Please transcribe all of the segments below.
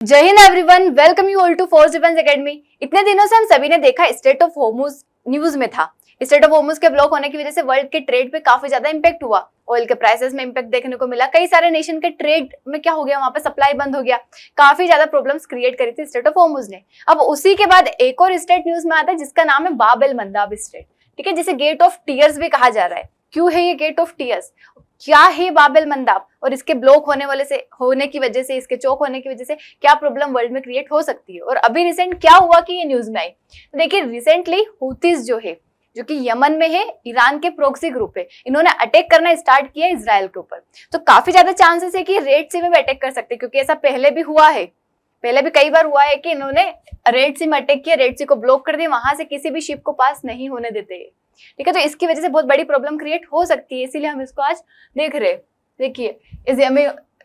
जय Hind everyone, welcome you all to force defence academy. इतने दिनों से हम सभी ने देखा स्ट्रेट ऑफ होर्मुज न्यूज में था। स्ट्रेट ऑफ होर्मुज के ब्लॉक होने की वजह से वर्ल्ड के ट्रेड पे काफी ज्यादा इंपैक्ट हुआ। ऑयल के प्राइसेस में इंपैक्ट देखने को मिला। कई सारे नेशन के ट्रेड में क्या हो गया, वहां पे सप्लाई बंद हो गया। काफी ज्यादा प्रॉब्लम्स क्रिएट करी थी स्ट्रेट ऑफ होर्मुज ने। अब उसी के बाद एक और स्ट्रेट न्यूज में आता है जिसका नाम है बाब एल मंदाब स्ट्रेट। ठीक है, जिसे गेट ऑफ टीयर्स भी कहा जा रहा है। क्यों है ये गेट ऑफ टीयर्स, क्या है बाब एल मंदाब, और इसके ब्लॉक होने की वजह से, इसके चौक होने की वजह से क्या प्रॉब्लम वर्ल्ड में क्रिएट हो सकती है। और अभी रिसेंट क्या हुआ कि ये न्यूज में आई, तो देखिए रिसेंटली हुतीज जो कि यमन में है, ईरान के प्रोक्सी ग्रुप है, इन्होंने अटैक करना स्टार्ट किया इजराइल के ऊपर। तो काफी ज्यादा चांसेस है कि रेड सी में भी अटैक कर सकते हैं, क्योंकि ऐसा पहले भी हुआ है। पहले भी कई बार हुआ है कि इन्होंने रेड सी में अटैक किया, रेड सी को ब्लॉक कर दिया, वहां से किसी भी शिप को पास नहीं होने देते हैं। ठीक है, तो इसकी वजह से बहुत बड़ी प्रॉब्लम क्रिएट हो सकती है, इसीलिए हम इसको आज देख रहे हैं। देखिए इस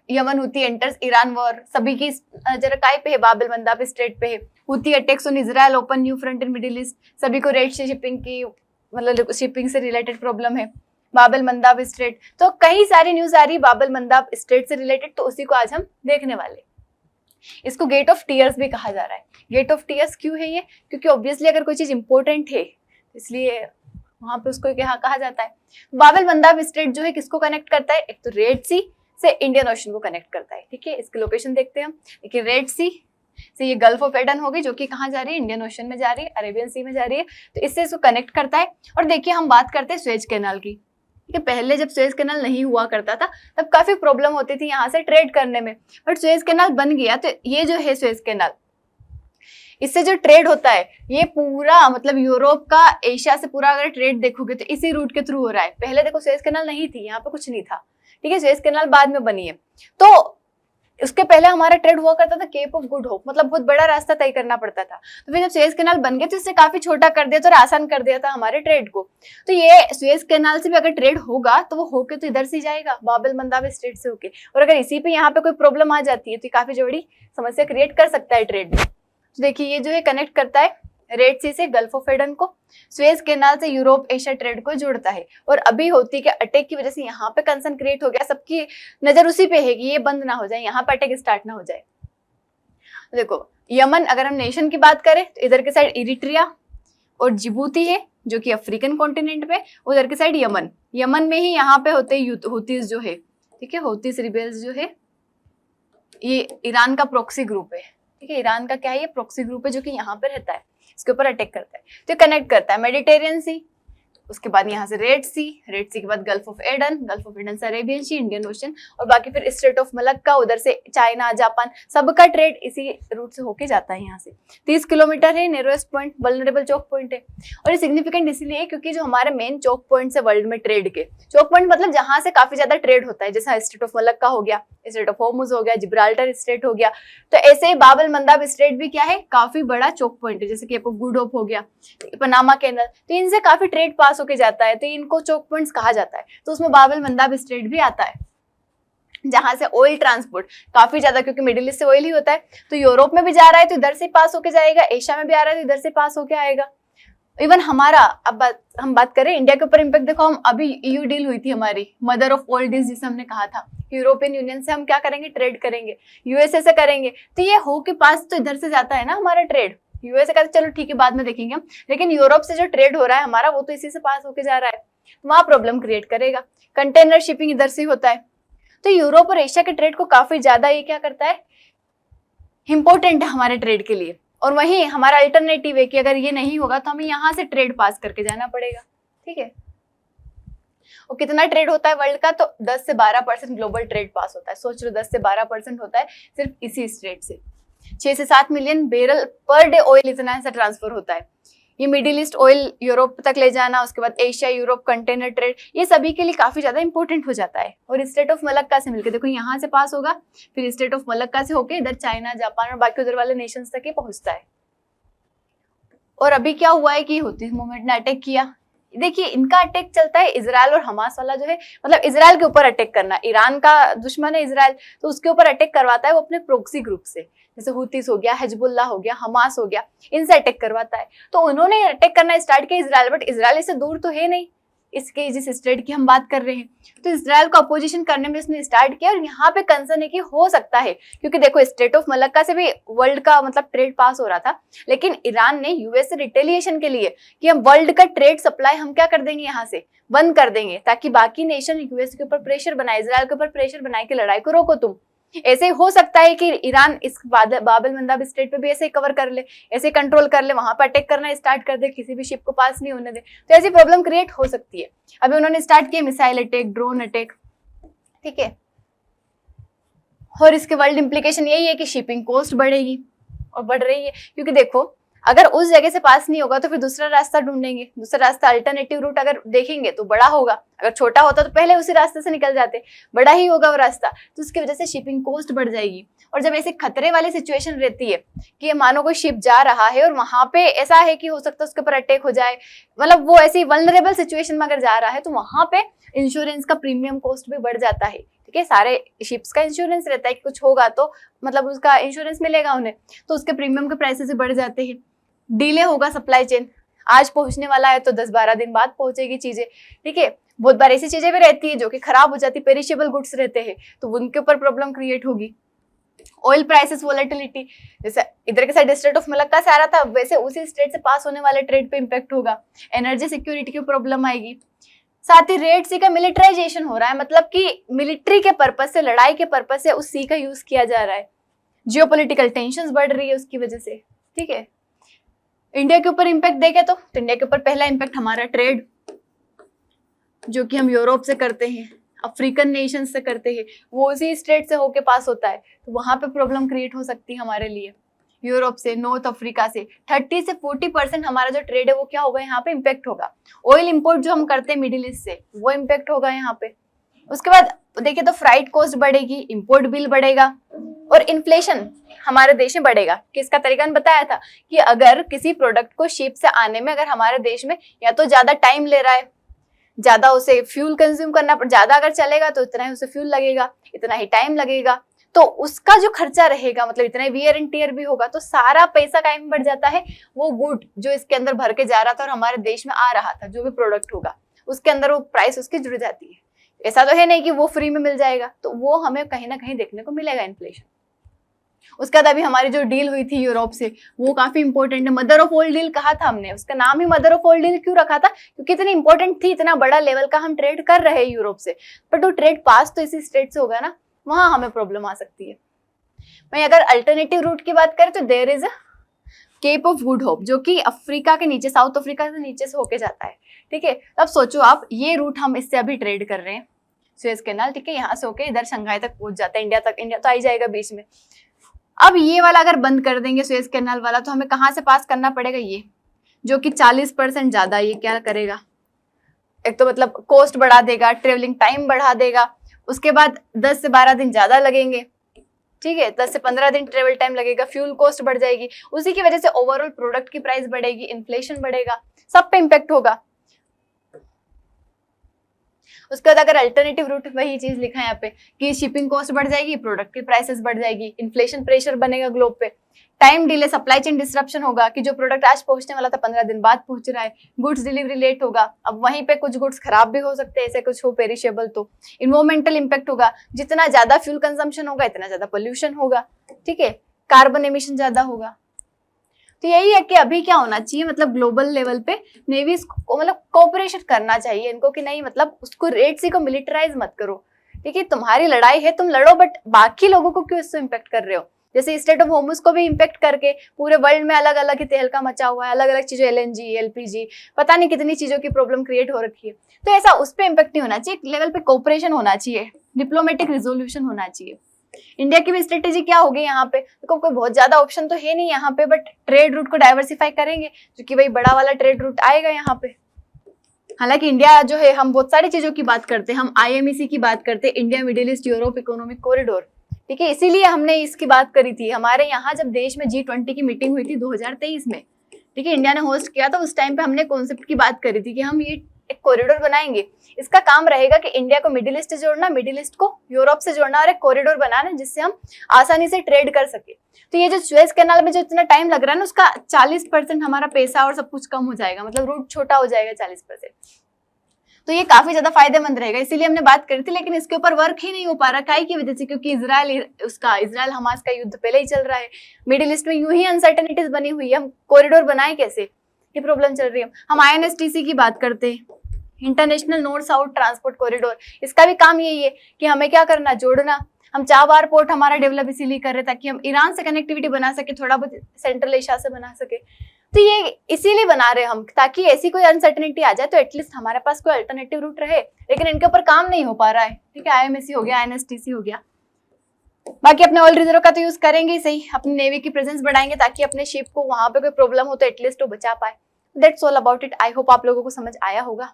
यमन हुती एंटर्स ईरान वॉर, सभी की नजर काय पे है, बाब एल मंदाब स्ट्रेट पे है। Houthi attacks on Israel, open new front in Middle East, सभी को रेड सी शिपिंग की, मतलब शिपिंग से रिलेटेड प्रॉब्लम है। बाब एल मंदाब स्ट्रेट, तो कई सारी न्यूज आ रही है बाब एल मंदाब स्ट्रेट से रिलेटेड, तो उसी को आज हम देखने वाले। इसको गेट ऑफ टीयर्स भी कहा जा रहा है। गेट ऑफ टीयर्स क्यों है ये, क्योंकि ऑब्वियसली अगर कोई चीज इंपॉर्टेंट है इसलिए वहां पे उसको क्या कहा जाता है। बाब एल मंदाब स्ट्रेट जो है किसको कनेक्ट करता है, एक तो रेड सी से इंडियन ओशन को कनेक्ट करता है। ठीक है, इसकी लोकेशन देखते हैं हम। देखिए रेड सी से ये गल्फ ऑफ एडन होगी, जो कि कहाँ जा रही है, इंडियन ओशन में जा रही है, अरेबियन सी में जा रही है, तो इससे इसको कनेक्ट करता है। और देखिए हम बात करते हैं सुएज कैनाल की। ठीक है, पहले जब सुएज कैनाल नहीं हुआ करता था तब काफी प्रॉब्लम होती थी यहाँ से ट्रेड करने में, बट सुएज कैनाल बन गया, तो ये जो है सुएज कैनाल, इससे जो ट्रेड होता है ये पूरा, मतलब यूरोप का एशिया से पूरा अगर ट्रेड देखोगे तो इसी रूट के थ्रू हो रहा है। पहले देखो सुएज कैनाल नहीं थी, यहाँ पे कुछ नहीं था। ठीक है, सुएज कैनाल बाद में बनी है। तो उसके पहले हमारा ट्रेड हुआ करता था केप ऑफ गुड होप, मतलब बहुत बड़ा रास्ता तय करना पड़ता था। तो फिर जब सुएज कैनाल बन गया तो इससे काफी छोटा कर दिया था और आसान कर दिया था हमारे ट्रेड को। तो ये सुएज कैनाल से भी अगर ट्रेड होगा तो वो होके तो इधर से जाएगा, बाब एल मंदाब स्ट्रेट से होके। और अगर इसी पे यहाँ पे कोई प्रॉब्लम आ जाती है तो काफी बड़ी समस्या क्रिएट कर सकता है ट्रेड में। तो देखिए ये जो है कनेक्ट करता है रेड सी से गल्फ ऑफ एडन को, सुएज कैनाल से यूरोप एशिया ट्रेड को जोड़ता है। और अभी होती के अटैक की वजह से यहाँ पे कंसर्न क्रिएट हो गया, सबकी नजर उसी पे है कि ये बंद ना हो जाए, यहाँ पे अटैक स्टार्ट ना हो जाए। देखो यमन, अगर हम नेशन की बात करें तो इधर के साइड इरिट्रिया और जिबूती है जो कि अफ्रीकन कॉन्टिनेंट पे, उधर के साइड यमन। यमन में ही यहाँ पे होते हुतीज जो है। ठीक है, हुतीज रिबेल्स जो है ये ईरान का प्रोक्सी ग्रुप है। ठीक है, ईरान का क्या है, ये प्रोक्सी ग्रुप है जो कि यहाँ पे रहता है, इसके ऊपर अटैक करता है। तो कनेक्ट करता है मेडिटेरियन सी, उसके बाद यहाँ से रेड सी के बाद गल्फ ऑफ एडन से अरेबियन सी, इंडियन ओशन, और बाकी फिर स्ट्रेट ऑफ मलक्का, उधर से चाइना, जापान, सबका ट्रेड इसी रूट से होके जाता है। यहाँ से 30 किलोमीटर है, नेरोएस्ट पॉइंट, वल्नरेबल चौक पॉइंट है। और ये सिग्निफिकेंट इसलिए क्योंकि जो हमारे मेन चौक पॉइंट्स है वर्ल्ड में ट्रेड के, चौक पॉइंट मतलब जहां से काफी ज्यादा ट्रेड होता है, जैसा स्ट्रेट ऑफ मलक्का हो गया, स्ट्रेट ऑफ होर्मुज हो गया, जिब्राल्टर स्ट्रेट हो गया, तो ऐसे ही बाब एल मंदाब स्ट्रेट भी क्या है, काफी बड़ा चौक पॉइंट है। जैसे केप ऑफ गुड होप हो गया, पनामा कैनल, तो इनसे काफी ट्रेड पास होके जाता है, तो इनको चौक पॉइंट्स कहा जाता है। तो उसमें बाब एल मंदाब स्ट्रेट भी आता है, जहां से ऑयल ट्रांसपोर्ट काफी ज्यादा, क्योंकि मिडिल ईस्ट से ऑयल ही होता है, तो यूरोप में भी जा रहा है तो इधर से पास होके जाएगा, एशिया में भी आ रहा है तो इधर से पास होके आएगा। इवन हमारा, अब हम बात करें इंडिया के ऊपर इम्पैक्ट, देखो हम अभी ईयू डील हुई थी हमारी, मदर ऑफ ऑल डील्स जिसे हमने कहा था। यूरोपियन यूनियन से हम क्या करेंगे, ट्रेड करेंगे, यूएसए से करेंगे, तो ये हो के पास तो इधर से जाता है ना हमारा ट्रेड। यूएसए का चलो ठीक है बाद में देखेंगे हम, लेकिन यूरोप से जो ट्रेड हो रहा है हमारा वो तो इसी से पास होके जा रहा है, वहां प्रॉब्लम क्रिएट करेगा। कंटेनर शिपिंग इधर से होता है, तो यूरोप और एशिया के ट्रेड को काफी ज्यादा ये क्या करता है, इंपॉर्टेंट है हमारे ट्रेड के लिए। और वही हमारा अल्टरनेटिव है कि अगर ये नहीं होगा तो हमें यहाँ से ट्रेड पास करके जाना पड़ेगा। ठीक है, और कितना ट्रेड होता है वर्ल्ड का, तो 10 से 12% ग्लोबल ट्रेड पास होता है। सोच लो 10 से 12% होता है सिर्फ इसी स्ट्रेट से। 6 से 7 million barrel per day oil इतना ऐसा ट्रांसफर होता है। ये मिडिल ईस्ट ऑयल यूरोप तक ले जाना, उसके बाद एशिया यूरोप कंटेनर ट्रेड, ये सभी के लिए काफी ज्यादा इंपॉर्टेंट हो जाता है। और स्ट्रेट ऑफ मलक्का से मिलकर देखो यहाँ से पास होगा, फिर स्ट्रेट ऑफ मलक्का से होके इधर चाइना, जापान और बाकी उधर वाले नेशंस तक ही पहुंचता है। और अभी क्या हुआ है कि हुती मूवमेंट ने अटैक किया। देखिए इनका अटैक चलता है इजराइल और हमास वाला जो है, मतलब इजराइल के ऊपर अटैक करना, ईरान का दुश्मन है इजराइल, तो उसके ऊपर अटैक करवाता है वो अपने प्रोक्सी ग्रुप से, जैसे हुतीस हो गया, हिजबुल्ला हो गया, हमास हो गया, इनसे अटैक करवाता है। तो उन्होंने अटैक करना स्टार्ट किया इजराइल, बट इजराइल इससे दूर तो है नहीं, इसके जिस स्टेट की हम बात कर रहे हैं। तो इसराइल को अपोजिशन करने में उसने स्टार्ट किया, और यहाँ पे कंसर्न है कि हो सकता है, क्योंकि देखो स्टेट ऑफ मलक्का से भी वर्ल्ड का मतलब ट्रेड पास हो रहा था, लेकिन ईरान ने यूएस से रिटेलिएशन के लिए कि हम वर्ल्ड का ट्रेड सप्लाई हम क्या कर देंगे, यहाँ से बंद कर देंगे, ताकि बाकी नेशन यूएस के ऊपर प्रेशर बनाए, इजराइल के ऊपर प्रेशर बनाए कि लड़ाई को रोको तुम। ऐसे हो सकता है कि ईरान इस बाबल मंदाब स्टेट पे भी ऐसे कवर कर ले, ऐसे कंट्रोल कर ले, वहां पर अटैक करना स्टार्ट कर दे, किसी भी शिप को पास नहीं होने दे, तो ऐसी प्रॉब्लम क्रिएट हो सकती है। अभी उन्होंने स्टार्ट किया मिसाइल अटैक, ड्रोन अटैक, ठीक है। और इसके वर्ल्ड इंप्लीकेशन यही है कि शिपिंग कॉस्ट बढ़ेगी, और बढ़ रही है, क्योंकि देखो अगर उस जगह से पास नहीं होगा तो फिर दूसरा रास्ता ढूंढेंगे, दूसरा रास्ता अल्टरनेटिव रूट अगर देखेंगे तो बड़ा होगा, अगर छोटा होता तो पहले उसी रास्ते से निकल जाते, बड़ा ही होगा वो रास्ता, तो उसकी वजह से शिपिंग कॉस्ट बढ़ जाएगी। और जब ऐसे खतरे वाली सिचुएशन रहती है कि मानो कोई शिप जा रहा है और वहां पे ऐसा है कि हो सकता है उसके ऊपर अटैक हो जाए, मतलब वो ऐसी वल्नरेबल सिचुएशन में अगर जा रहा है, तो वहां पे इंश्योरेंस का प्रीमियम कॉस्ट भी बढ़ जाता है, ठीक है। सारे शिप्स का इंश्योरेंस रहता है कि कुछ होगा तो मतलब उसका इंश्योरेंस मिलेगा उन्हें, तो उसके प्रीमियम के प्राइसेस बढ़ जाते हैं। डिले होगा सप्लाई चेन, आज पहुंचने वाला है तो 10-12 दिन बाद पहुंचेगी चीजें, ठीक है। बहुत बार ऐसी चीजें भी रहती है जो कि खराब हो जाती, पेरिशेबल गुड्स रहते हैं, तो उनके ऊपर प्रॉब्लम क्रिएट होगी। ऑयल प्राइसेस वोलेटिलिटी, जैसे इधर के साइड स्टेट ऑफ मलक्का से आ रहा था, वैसे उसी स्टेट से पास होने वाले ट्रेड पे इंपैक्ट होगा। एनर्जी सिक्योरिटी की प्रॉब्लम आएगी। साथ ही रेड सी का मिलिटराइजेशन हो रहा है, मतलब कि मिलिट्री के पर्पज से, लड़ाई के पर्पज से उस सी का यूज किया जा रहा है। जियोपॉलिटिकल टेंशंस बढ़ रही है उसकी वजह से, ठीक है। इंडिया के ऊपर इंपैक्ट देखे तो इंडिया के ऊपर पहला इंपैक्ट हमारा ट्रेड, जो कि हम यूरोप से करते हैं, अफ्रीकन नेशन से करते हैं, वो उसी स्टेट से होके पास होता है, तो वहां पे प्रॉब्लम क्रिएट हो सकती है हमारे लिए। यूरोप से, नॉर्थ अफ्रीका से 30 से 40% हमारा जो ट्रेड है वो क्या होगा, यहाँ पे इम्पैक्ट होगा। ऑयल इंपोर्ट जो हम करते हैं मिडिल ईस्ट से, वो इम्पैक्ट होगा यहाँ पे। उसके बाद देखिए तो फ्राइट कॉस्ट बढ़ेगी, इंपोर्ट बिल बढ़ेगा, और इन्फ्लेशन हमारे देश में बढ़ेगा। किसका तरीका बताया था कि अगर किसी प्रोडक्ट को शिप से आने में अगर हमारे देश में या तो ज्यादा टाइम ले रहा है, ज्यादा उसे फ्यूल कंज्यूम करना, ज्यादा अगर चलेगा तो इतना ही उसे फ्यूल लगेगा, इतना ही टाइम लगेगा, तो उसका जो खर्चा रहेगा, मतलब इतना वियर एंड टियर भी होगा, तो सारा पैसा कायम बढ़ जाता है। वो गुड जो इसके अंदर भर के जा रहा था और हमारे देश में आ रहा था, जो भी प्रोडक्ट होगा उसके अंदर वो प्राइस उसकी जुड़ जाती है। ऐसा तो है नहीं कि वो फ्री में मिल जाएगा, तो वो हमें कहीं ना कहीं देखने को मिलेगा इन्फ्लेशन। उसके बाद अभी हमारी जो डील हुई थी यूरोप से, वो काफी इंपॉर्टेंट है। मदर ऑफ ऑल डील कहा था हमने, उसका नाम ही मदर ऑफ ऑल डील क्यों रखा था, क्योंकि इतनी इंपॉर्टेंट थी, इतना बड़ा लेवल का हम ट्रेड कर रहे हैं यूरोप से, बट वो ट्रेड पास तो इसी स्टेट से होगा ना, वहां हमें प्रॉब्लम आ सकती है। वहीं अगर अल्टरनेटिव रूट की बात करें तो there is a Cape of Good Hope, जो कि अफ्रीका के नीचे, साउथ अफ्रीका से नीचे से होके जाता है, ठीक है। अब सोचो आप, ये रूट हम इससे अभी ट्रेड कर रहे हैं, सुएज कैनाल, ठीक है, यहाँ से होके इधर शंघाई तक पहुंच जाता है, इंडिया तक, इंडिया तो आ ही जाएगा बीच में। अब ये वाला अगर बंद कर देंगे सुएज कैनाल वाला, तो हमें कहाँ से पास करना पड़ेगा, ये जो कि 40% ज्यादा, ये क्या करेगा, एक तो मतलब कॉस्ट बढ़ा देगा, ट्रेवलिंग टाइम बढ़ा देगा, उसके बाद 10 से 12 दिन ज्यादा लगेंगे, ठीक है, 10 से 15 दिन ट्रेवल टाइम लगेगा, फ्यूल कॉस्ट बढ़ जाएगी, उसी की वजह से ओवरऑल प्रोडक्ट की प्राइस बढ़ेगी, इन्फ्लेशन बढ़ेगा, सब पे इम्पैक्ट होगा। उसके बाद अगर अल्टरनेटिव रूट, वही चीज लिखा है यहाँ पे कि शिपिंग कॉस्ट बढ़ जाएगी, प्रोडक्ट की प्राइसेस बढ़ जाएगी, इन्फ्लेशन प्रेशर बनेगा ग्लोब पे, time delay, supply chain disruption होगा कि जो प्रोडक्ट आज पहुंचने वाला था 15 दिन बाद पहुंच रहा है, गुड्स डिलीवरी लेट होगा, अब वहीं पे कुछ गुड्स खराब भी हो सकते हैं, ऐसे कुछ हो पेरिशेबल, तो इन्वायरमेंटल इंपैक्ट होगा, जितना ज्यादा फ्यूल कंजम्पशन होगा इतना ज्यादा पोल्यूशन होगा, ठीक है, कार्बन एमिशन ज्यादा होगा। तो यही है कि अभी क्या होना चाहिए, मतलब ग्लोबल लेवल पे नेवीज को मतलब कोऑपरेशन करना चाहिए इनको, कि नहीं मतलब उसको रेड सी को मिलिटराइज मत करो, ठीक है, तुम्हारी लड़ाई है तुम लड़ो, बट बाकी लोगों को क्यों इससे इम्पैक्ट कर रहे हो। जैसे स्टेट ऑफ होर्मुज को भी इम्पैक्ट करके पूरे वर्ल्ड में अलग अलग ही तहलका मचा हुआ है, अलग अलग चीजों, LNG, LPG, पता नहीं कितनी चीजों की प्रॉब्लम क्रिएट हो रखी है, तो ऐसा उस पर इम्पैक्ट नहीं होना चाहिए, एक लेवल पे कोऑपरेशन होना चाहिए, डिप्लोमेटिक रिजोल्यूशन होना चाहिए। इंडिया की भी स्ट्रेटेजी क्या होगी यहाँ पे, देखो कोई बहुत ज्यादा ऑप्शन तो है नहीं यहाँ पे, बट ट्रेड रूट को डाइवर्सिफाई करेंगे, जो कि वही बड़ा वाला ट्रेड रूट आएगा यहाँ पे। हालांकि इंडिया जो है, हम बहुत सारी चीजों की बात करते हैं, हम IMEC की बात करते हैं, India middle east Europe economic corridor, ठीक है, इसीलिए हमने इसकी बात करी थी। हमारे यहाँ जब देश में G20 की मीटिंग हुई थी 2023 में, ठीक है, इंडिया ने होस्ट किया था, उस टाइम पे हमने कॉन्सेप्ट की बात करी थी कि हम ये एक कॉरिडोर बनाएंगे, इसका काम रहेगा कि इंडिया को मिडिल ईस्ट से जोड़ना, मिडिल ईस्ट को यूरोप से जोड़ना, और एक कॉरिडोर बनाना जिससे हम आसानी से ट्रेड कर सके। तो ये जो सुएज कैनाल में जो इतना टाइम लग रहा है ना, उसका 40% हमारा पैसा और सब कुछ कम हो जाएगा, मतलब रूट छोटा हो जाएगा 40%। तो ये काफी ज्यादा फायदेमंद रहेगा, इसीलिए हमने बात करी थी। लेकिन इसके ऊपर वर्क ही नहीं हो पा रहा, काहे की वजह से, क्योंकि इजराइल हमास का युद्ध पहले ही चल रहा है, मिडिल ईस्ट में यूं ही अनसर्टेनिटीज बनी हुई है, हम कॉरिडोर बनाए कैसे, ये प्रॉब्लम चल रही है। हम INSTC की बात करते हैं, international north south transport corridor, इसका भी काम यही है कि हमें क्या करना, जोड़ना। हम चाबार पोर्ट हमारा डेवलप इसीलिए कर रहे हैं ताकि हम ईरान से कनेक्टिविटी बना सके, थोड़ा बहुत सेंट्रल एशिया से बना सके। तो ये इसीलिए बना रहे हम, ताकि ऐसी कोई अनसर्टेनिटी आ जाए तो एटलीस्ट हमारे पास कोई अल्टरनेटिव रूट रहे। लेकिन इनके ऊपर काम नहीं हो पा रहा है, ठीक है। IMSC हो गया, INSTC हो गया, बाकी अपने ऑयल रिजर्व का तो यूज करेंगे ही सही, अपनी नेवी की प्रेजेंस बढ़ाएंगे ताकि अपने शिप को वहां पे कोई प्रॉब्लम हो तो एटलीस्ट वो बचा पाए। That's all about it. I hope आप लोगों को समझ आया होगा।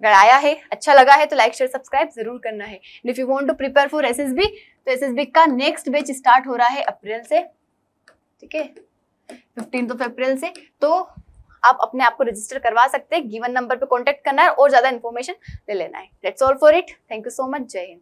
अगर आया है, अच्छा लगा है तो लाइक शेयर सब्सक्राइब जरूर करना है। If you want to prepare for SSB तो SSB का नेक्स्ट बैच स्टार्ट हो रहा है अप्रैल से, ठीक है, 15 अप्रैल से। तो आप अपने आप को रजिस्टर करवा सकते हैं, गिवन नंबर पे कांटेक्ट करना है और ज्यादा इन्फॉर्मेशन ले लेना है। That's all for it. Thank you so much. जय हिंद।